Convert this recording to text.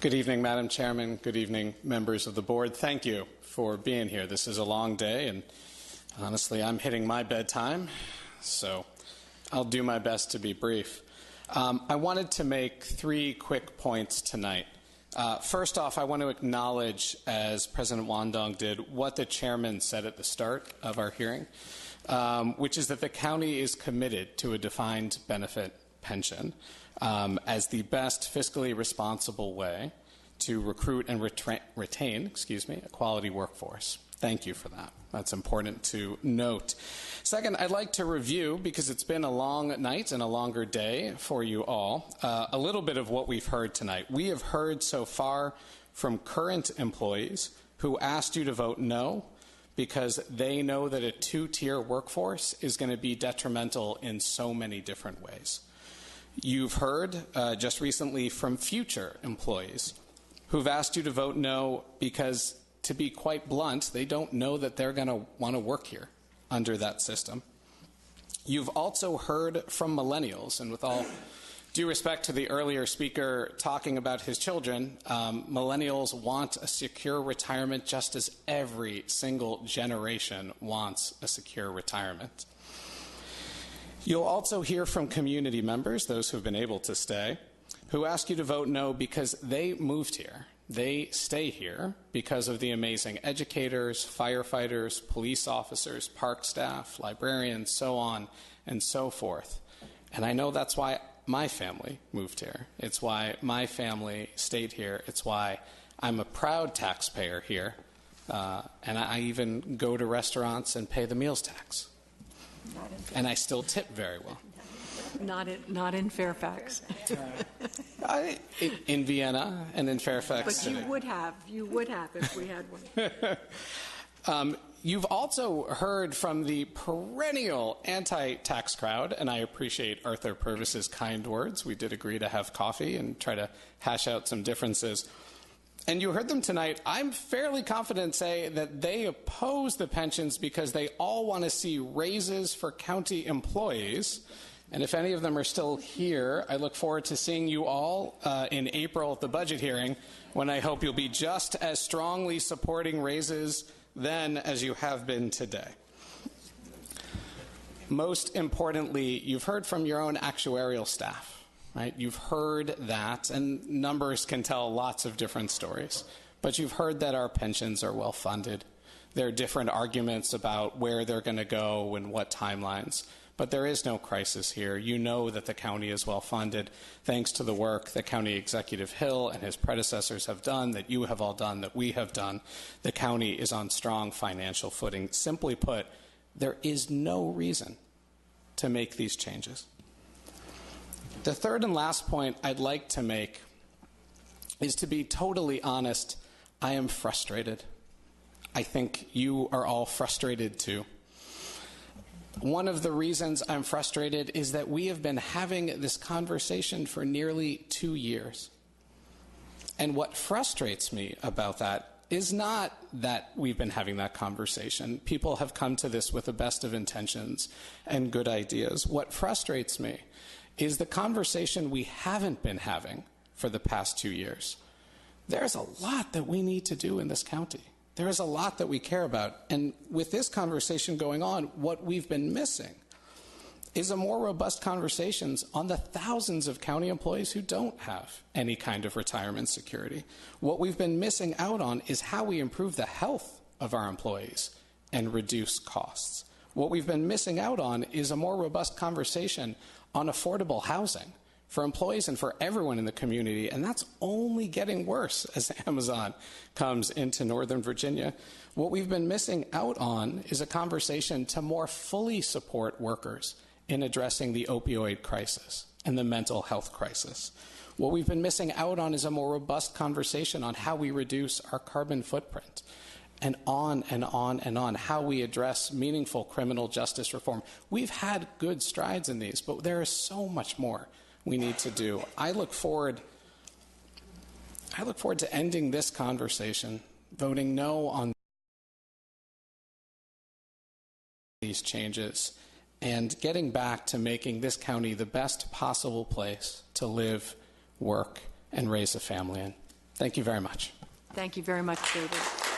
Good evening, Madam Chairman. Good evening, members of the board. Thank you for being here. This is a long day, and honestly, I'm hitting my bedtime, so I'll do my best to be brief. I wanted to make 3 quick points tonight. First off, I want to acknowledge, as President Wandong did, what the chairman said at the start of our hearing, which is that the county is committed to a defined benefit pension as the best fiscally responsible way to recruit and retain a quality workforce. Thank you for that. That's important to note. Second, I'd like to review, because it's been a long night and a longer day for you all, a little bit of what we've heard tonight. We have heard so far from current employees who asked you to vote no because they know that a 2-tier workforce is going to be detrimental in so many different ways. You've heard just recently from future employees who've asked you to vote no because, to be quite blunt, they don't know that they're going to want to work here under that system. You've also heard from millennials, and with all due respect to the earlier speaker talking about his children, millennials want a secure retirement just as every single generation wants a secure retirement. You'll also hear from community members, those who've been able to stay, who ask you to vote no because they moved here. They stay here because of the amazing educators, firefighters, police officers, park staff, librarians, so on and so forth. And I know that's why my family moved here. It's why my family stayed here. It's why I'm a proud taxpayer here. And I even go to restaurants and pay the meals tax. And I still tip very well. Not in Fairfax. In Vienna and in Fairfax. But you would have if we had one. You've also heard from the perennial anti-tax crowd, and I appreciate Arthur Purvis's kind words. We did agree to have coffee and try to hash out some differences. And you heard them tonight. I'm fairly confident say that they oppose the pensions because they all want to see raises for county employees. And if any of them are still here, I look forward to seeing you all in April at the budget hearing, when I hope you'll be just as strongly supporting raises then as you have been today. Most importantly, you've heard from your own actuarial staff. Right? You've heard that, and numbers can tell lots of different stories, but you've heard that our pensions are well funded. There are different arguments about where they're going to go and what timelines, but there is no crisis here. You know that the county is well funded thanks to the work that County Executive Hill and his predecessors have done, that you have all done, that we have done. The county is on strong financial footing. Simply put, there is no reason to make these changes. The third and last point I'd like to make is, to be totally honest, I am frustrated. I think you are all frustrated too. One of the reasons I'm frustrated is that we have been having this conversation for nearly 2 years. And what frustrates me about that is not that we've been having that conversation. People have come to this with the best of intentions and good ideas. What frustrates me is the conversation we haven't been having for the past 2 years. There's a lot that we need to do in this county. There is a lot that we care about. And with this conversation going on, what we've been missing is a more robust conversations on the thousands of county employees who don't have any kind of retirement security. What we've been missing out on is how we improve the health of our employees and reduce costs. What we've been missing out on is a more robust conversation on affordable housing for employees and for everyone in the community, and that's only getting worse as Amazon comes into Northern Virginia. What we've been missing out on is a conversation to more fully support workers in addressing the opioid crisis and the mental health crisis. What we've been missing out on is a more robust conversation on how we reduce our carbon footprint, and on and on and on, how we address meaningful criminal justice reform. We've had good strides in these, but there is so much more we need to do. I look forward to ending this conversation, voting no on these changes, and getting back to making this county the best possible place to live, work, and raise a family in. Thank you very much. Thank you very much, David.